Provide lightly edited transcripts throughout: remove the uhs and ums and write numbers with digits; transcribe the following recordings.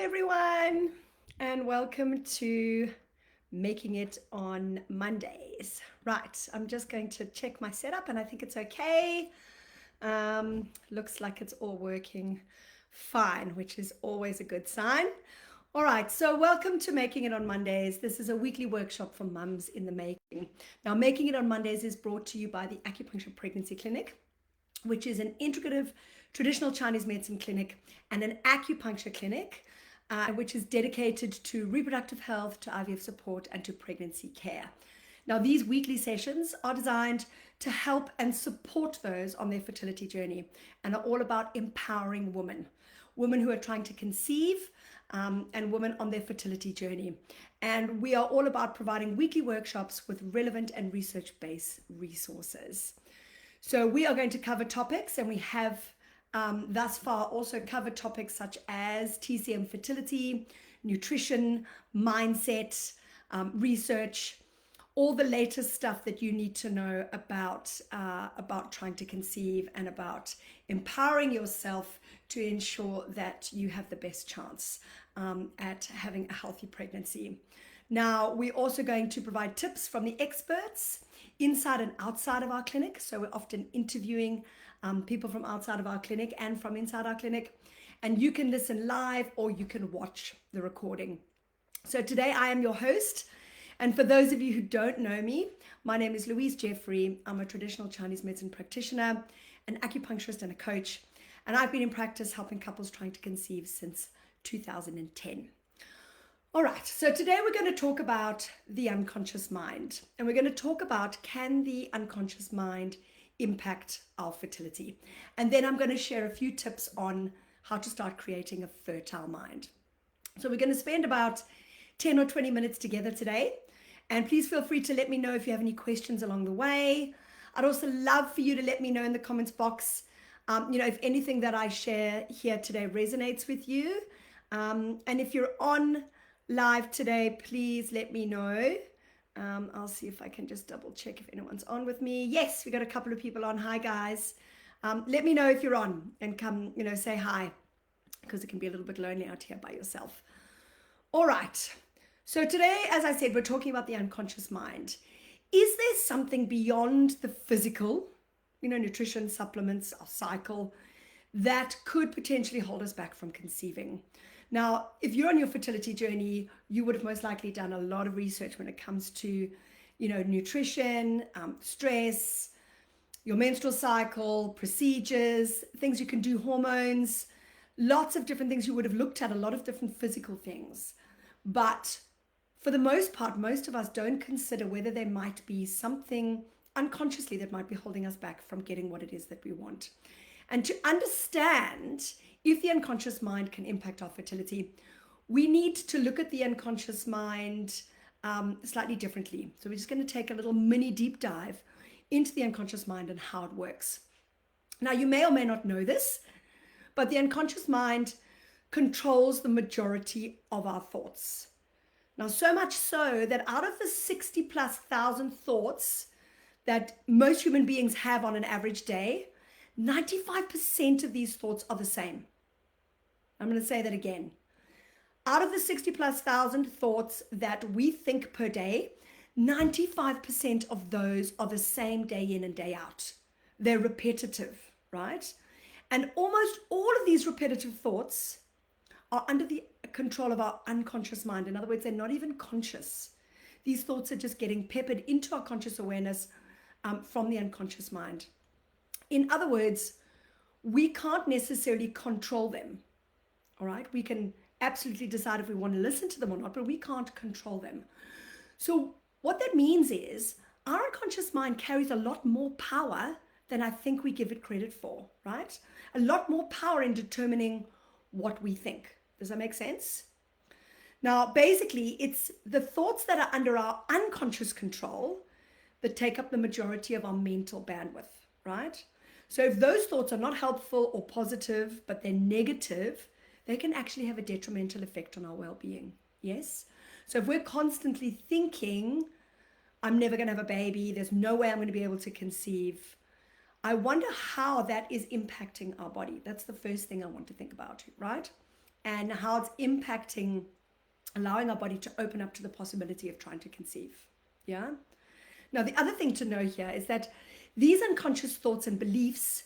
everyone, and welcome to Making It on Mondays. Right, I'm just going to check my setup and I think it's okay. Looks like it's all working fine, which is always a good sign. All right, so welcome to Making It on Mondays. This is a weekly workshop for mums in the making. Now, Making It on Mondays is brought to you by the Acupuncture Pregnancy Clinic, which is an integrative traditional Chinese medicine clinic and an acupuncture clinic, which is dedicated to reproductive health, to IVF support, and to pregnancy care. Now, these weekly sessions are designed to help and support those on their fertility journey and are all about empowering women who are trying to conceive, and women on their fertility journey. And we are all about providing weekly workshops with relevant and research-based resources. So we are going to cover topics, and we have thus far also covered topics such as TCM fertility, nutrition, mindset, research, all the latest stuff that you need to know about trying to conceive and about empowering yourself to ensure that you have the best chance at having a healthy pregnancy. Now, we're also going to provide tips from the experts inside and outside of our clinic. So we're often interviewing people from outside of our clinic and from inside our clinic. And you can listen live or you can watch the recording. So today I am your host. And for those of you who don't know me, my name is Louise Jeffrey. I'm a traditional Chinese medicine practitioner, an acupuncturist and a coach. And I've been in practice helping couples trying to conceive since 2010. All right, so today we're going to talk about the unconscious mind, and we're going to talk about, can the unconscious mind impact our fertility? And then I'm going to share a few tips on how to start creating a fertile mind. So we're going to spend about 10 or 20 minutes together today, and please feel free to let me know if you have any questions along the way. I'd also love for you to let me know in the comments box, if anything that I share here today resonates with you. And if you're on live today, please let me know. I'll see if I can just double check if anyone's on with me. Yes, we got a couple of people on. Hi guys. Let me know if you're on and come, say hi, because it can be a little bit lonely out here by yourself. All right. So today, as I said, we're talking about the unconscious mind. Is there something beyond the physical, nutrition, supplements, our cycle, that could potentially hold us back from conceiving? Now, if you're on your fertility journey, you would have most likely done a lot of research when it comes to, nutrition, stress, your menstrual cycle, procedures, things you can do, hormones, lots of different things you would have looked at, a lot of different physical things. But for the most part, most of us don't consider whether there might be something unconsciously that might be holding us back from getting what it is that we want. And to understand if the unconscious mind can impact our fertility, we need to look at the unconscious mind slightly differently. So we're just going to take a little mini deep dive into the unconscious mind and how it works. Now, you may or may not know this, but the unconscious mind controls the majority of our thoughts. Now, so much so that out of the 60,000+ thoughts that most human beings have on an average day, 95% of these thoughts are the same. I'm going to say that again. Out of the 60,000+ thoughts that we think per day, 95% of those are the same day in and day out. They're repetitive, right? And almost all of these repetitive thoughts are under the control of our unconscious mind. In other words, they're not even conscious. These thoughts are just getting peppered into our conscious awareness from the unconscious mind. In other words, we can't necessarily control them, all right? We can absolutely decide if we want to listen to them or not, but we can't control them. So what that means is our unconscious mind carries a lot more power than I think we give it credit for, right? A lot more power in determining what we think. Does that make sense? Now, basically, it's the thoughts that are under our unconscious control that take up the majority of our mental bandwidth, right? So if those thoughts are not helpful or positive, but they're negative, they can actually have a detrimental effect on our well-being. Yes? So if we're constantly thinking, I'm never going to have a baby, there's no way I'm going to be able to conceive, I wonder how that is impacting our body. That's the first thing I want to think about, right? and how it's impacting, allowing our body to open up to the possibility of trying to conceive. Yeah. Now, the other thing to know here is that these unconscious thoughts and beliefs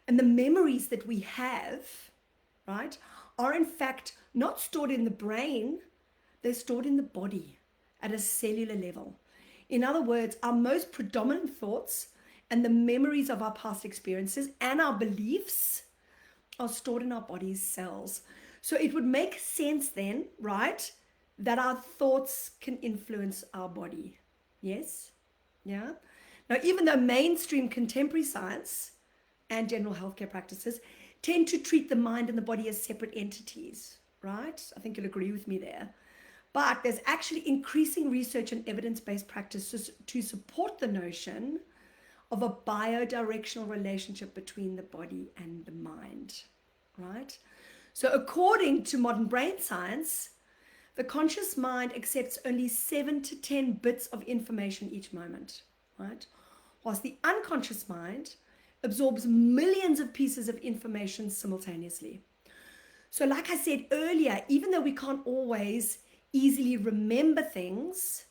and the memories that we have, right, are in fact not stored in the brain, they're stored in the body at a cellular level. In other words, our most predominant thoughts and the memories of our past experiences and our beliefs are stored in our body's cells. So it would make sense then, right, that our thoughts can influence our body. Yes? Yeah? Now, even though mainstream contemporary science and general healthcare practices tend to treat the mind and the body as separate entities, right? I think you'll agree with me there. But there's actually increasing research and evidence-based practices to support the notion of a biodirectional relationship between the body and the mind, right? So according to modern brain science, the conscious mind accepts only 7 to 10 bits of information each moment, right? Whilst the unconscious mind absorbs millions of pieces of information simultaneously. So like I said earlier, even though we can't always easily remember things,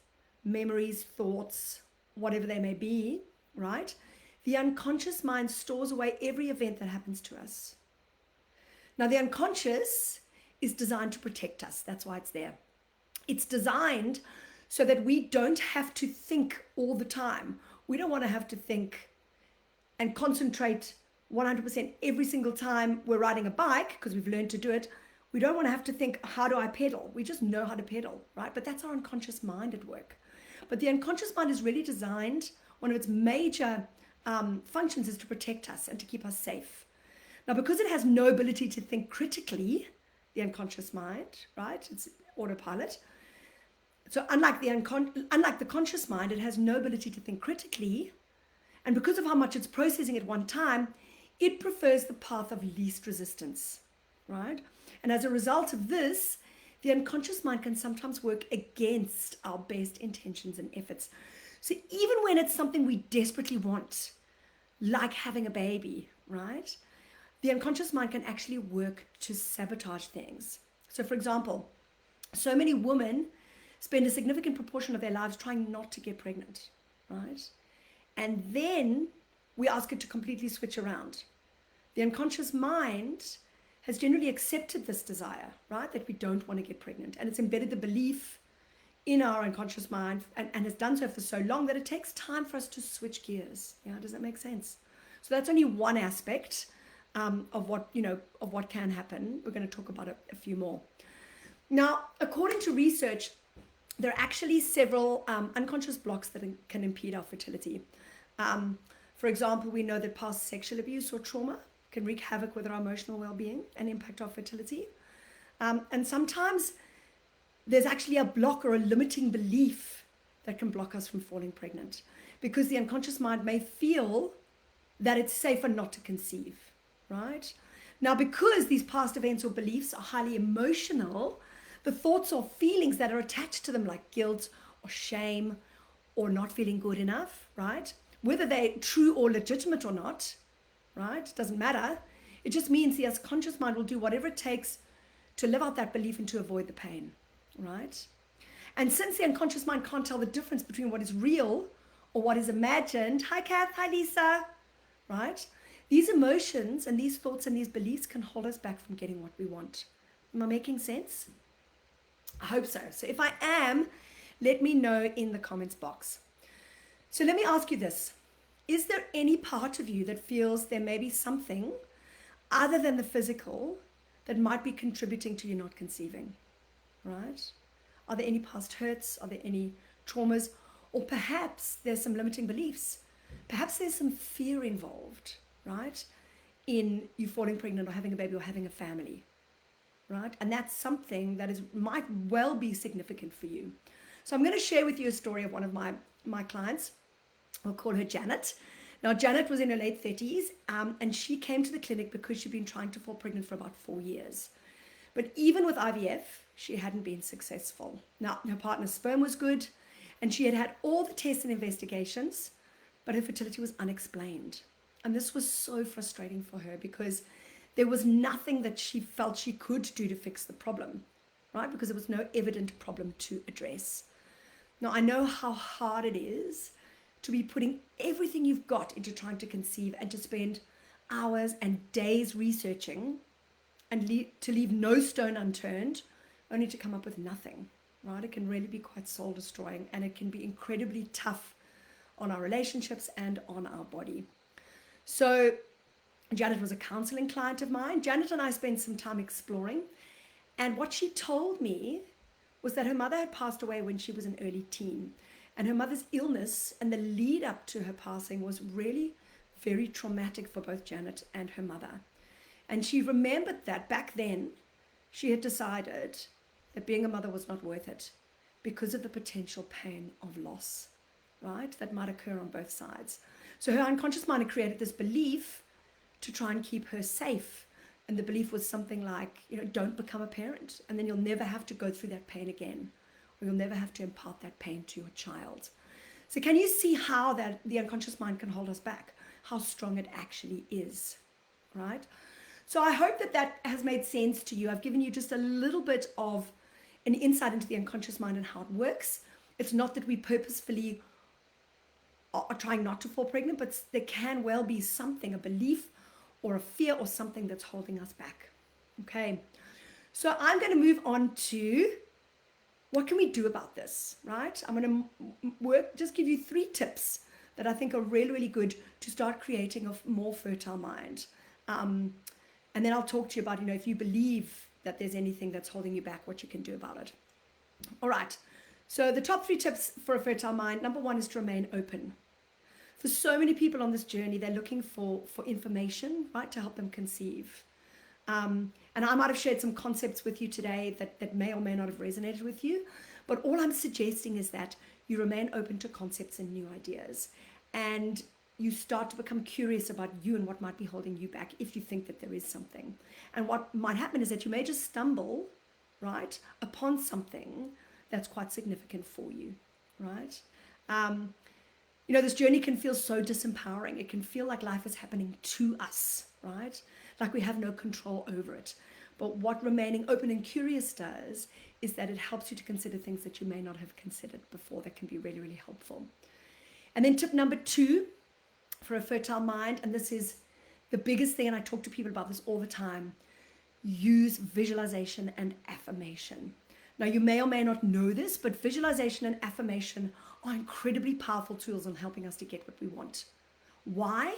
memories, thoughts, whatever they may be, right? The unconscious mind stores away every event that happens to us. Now, the unconscious is designed to protect us. That's why it's there. It's designed so that we don't have to think all the time. We don't want to have to think and concentrate 100% every single time we're riding a bike because we've learned to do it. We don't want to have to think, how do I pedal? We just know how to pedal, right? But that's our unconscious mind at work. But the unconscious mind is really designed, one of its major functions is to protect us and to keep us safe. Now, because it has no ability to think critically, the unconscious mind, right? It's autopilot. So unlike the conscious mind, it has no ability to think critically. And because of how much it's processing at one time, it prefers the path of least resistance, right? And as a result of this, the unconscious mind can sometimes work against our best intentions and efforts. So even when it's something we desperately want, like having a baby, right? The unconscious mind can actually work to sabotage things. So for example, so many women spend a significant proportion of their lives trying not to get pregnant, right? And then we ask it to completely switch around. The unconscious mind has generally accepted this desire, right? That we don't want to get pregnant. And it's embedded the belief in our unconscious mind and has done so for so long that it takes time for us to switch gears. Yeah, does that make sense? So that's only one aspect of what can happen. We're going to talk about a few more. Now, according to research, there are actually several unconscious blocks that can impede our fertility. For example, we know that past sexual abuse or trauma can wreak havoc with our emotional well-being and impact our fertility. And sometimes there's actually a block or a limiting belief that can block us from falling pregnant because the unconscious mind may feel that it's safer not to conceive, right? Now, because these past events or beliefs are highly emotional, the thoughts or feelings that are attached to them, like guilt or shame or not feeling good enough, right? Whether they're true or legitimate or not, right? It doesn't matter. It just means the subconscious mind will do whatever it takes to live out that belief and to avoid the pain, right? And since the unconscious mind can't tell the difference between what is real or what is imagined, hi Kath, hi Lisa, right? These emotions and these thoughts and these beliefs can hold us back from getting what we want. Am I making sense? I hope so. So if I am, let me know in the comments box. So let me ask you this. Is there any part of you that feels there may be something other than the physical that might be contributing to you not conceiving, right? Are there any past hurts? Are there any traumas? Or perhaps there's some limiting beliefs. Perhaps there's some fear involved, right? In you falling pregnant or having a baby or having a family, right? And that's something that might well be significant for you. So I'm going to share with you a story of one of my clients. We'll call her Janet. Now, Janet was in her late 30s, and she came to the clinic because she'd been trying to fall pregnant for about 4 years. But even with IVF, she hadn't been successful. Now, her partner's sperm was good, and she had had all the tests and investigations, but her fertility was unexplained. And this was so frustrating for her because there was nothing that she felt she could do to fix the problem, right? Because there was no evident problem to address. Now, I know how hard it is to be putting everything you've got into trying to conceive and to spend hours and days researching and to leave no stone unturned, only to come up with nothing, right? It can really be quite soul destroying, and it can be incredibly tough on our relationships and on our body. So Janet was a counseling client of mine. Janet and I spent some time exploring, and what she told me was that her mother had passed away when she was an early teen, and her mother's illness and the lead up to her passing was really very traumatic for both Janet and her mother. And she remembered that back then she had decided that being a mother was not worth it because of the potential pain of loss, right? That might occur on both sides. So her unconscious mind had created this belief to try and keep her safe. And the belief was something like, don't become a parent, and then you'll never have to go through that pain again, or you'll never have to impart that pain to your child. So can you see how that the unconscious mind can hold us back? How strong it actually is, right? So I hope that that has made sense to you. I've given you just a little bit of an insight into the unconscious mind and how it works. It's not that we purposefully are trying not to fall pregnant, but there can well be something, a belief or a fear or something that's holding us back. Okay, so I'm going to move on to what can we do about this, right? I'm going to just give you 3 tips that I think are really, really good to start creating a more fertile mind. And then I'll talk to you about, if you believe that there's anything that's holding you back, what you can do about it. All right, so the top 3 tips for a fertile mind. Number 1 is to remain open. For so many people on this journey, they're looking for information, right, to help them conceive. And I might have shared some concepts with you today that may or may not have resonated with you. But all I'm suggesting is that you remain open to concepts and new ideas. And you start to become curious about you and what might be holding you back if you think that there is something. And what might happen is that you may just stumble, right, upon something that's quite significant for you, right? This journey can feel so disempowering. It can feel like life is happening to us, right? Like we have no control over it. But what remaining open and curious does is that it helps you to consider things that you may not have considered before that can be really, really helpful. And then tip number 2 for a fertile mind, and this is the biggest thing, and I talk to people about this all the time, use visualization and affirmation. Now, you may or may not know this, but visualization and affirmation are incredibly powerful tools in helping us to get what we want. Why?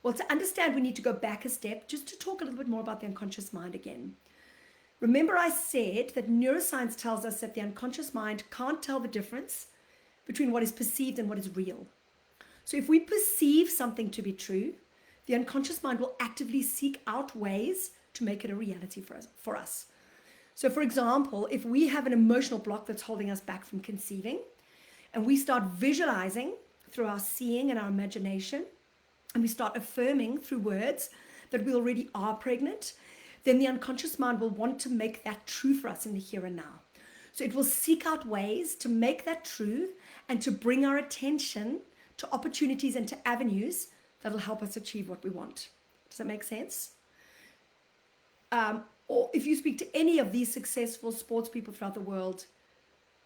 Well, to understand, we need to go back a step just to talk a little bit more about the unconscious mind again. Remember, I said that neuroscience tells us that the unconscious mind can't tell the difference between what is perceived and what is real. So if we perceive something to be true, the unconscious mind will actively seek out ways to make it a reality for us. So for example, if we have an emotional block that's holding us back from conceiving, and we start visualizing through our seeing and our imagination, and we start affirming through words that we already are pregnant, then the unconscious mind will want to make that true for us in the here and now. So it will seek out ways to make that true and to bring our attention to opportunities and to avenues that will help us achieve what we want. Does that make sense? Or if you speak to any of these successful sports people throughout the world,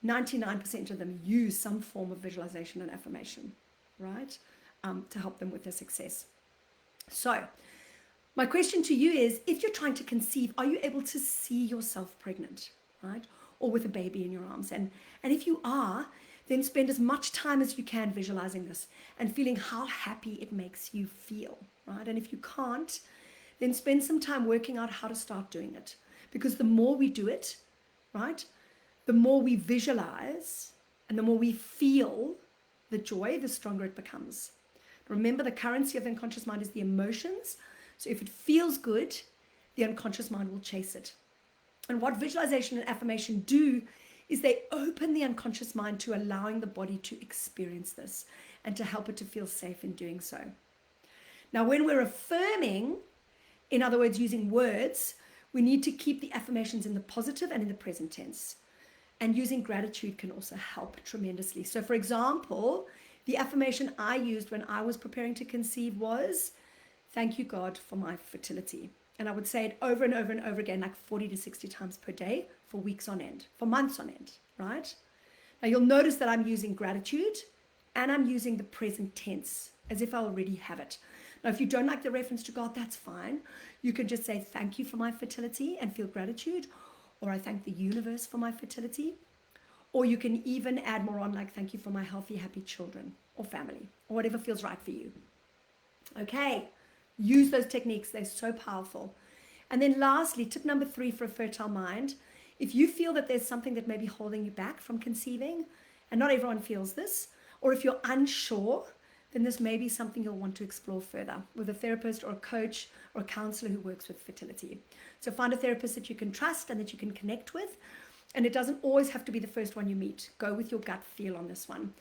99% of them use some form of visualization and affirmation, right? To help them with their success. So my question to you is, if you're trying to conceive, are you able to see yourself pregnant, right? Or with a baby in your arms? And if you are, then spend as much time as you can visualizing this and feeling how happy it makes you feel, right? And if you can't, then spend some time working out how to start doing it. Because the more we do it, right, the more we visualize and the more we feel the joy, the stronger it becomes. Remember, the currency of the unconscious mind is the emotions. So if it feels good, the unconscious mind will chase it. And what visualization and affirmation do is they open the unconscious mind to allowing the body to experience this and to help it to feel safe in doing so. Now, when we're affirming, in other words, using words, we need to keep the affirmations in the positive and in the present tense. And using gratitude can also help tremendously. So for example, the affirmation I used when I was preparing to conceive was, thank you, God, for my fertility. And I would say it over and over and over again, like 40 to 60 times per day for weeks on end, for months on end, right? Now you'll notice that I'm using gratitude and I'm using the present tense as if I already have it. Now, if you don't like the reference to God, that's fine. You can just say, thank you for my fertility and feel gratitude, or I thank the universe for my fertility. Or you can even add more on, like, thank you for my healthy, happy children or family, or whatever feels right for you. Okay, use those techniques. They're so powerful. And then lastly, tip number 3 for a fertile mind. If you feel that there's something that may be holding you back from conceiving, and not everyone feels this, or if you're unsure, then this may be something you'll want to explore further with a therapist or a coach or a counselor who works with fertility. So find a therapist that you can trust and that you can connect with. And it doesn't always have to be the first one you meet. Go with your gut feel on this one.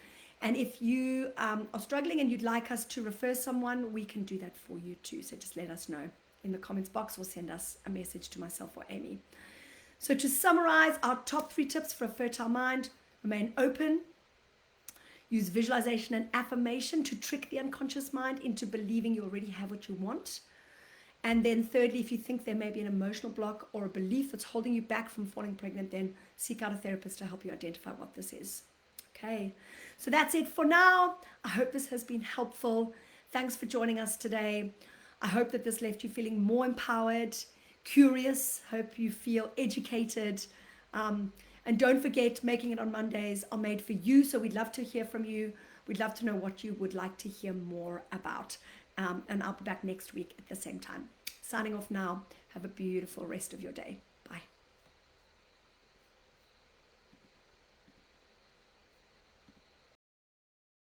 And if you are struggling and you'd like us to refer someone, we can do that for you too. So just let us know in the comments box or send us a message to myself or Amy. So to summarize, our top 3 tips for a fertile mind: remain open, use visualization and affirmation to trick the unconscious mind into believing you already have what you want. And then thirdly, if you think there may be an emotional block or a belief that's holding you back from falling pregnant, then seek out a therapist to help you identify what this is. Okay, so that's it for now. I hope this has been helpful. Thanks for joining us today. I hope that this left you feeling more empowered, curious. Hope you feel educated. And don't forget, Making It on Mondays are made for you. So we'd love to hear from you. We'd love to know what you would like to hear more about. And I'll be back next week at the same time. Signing off now. Have a beautiful rest of your day.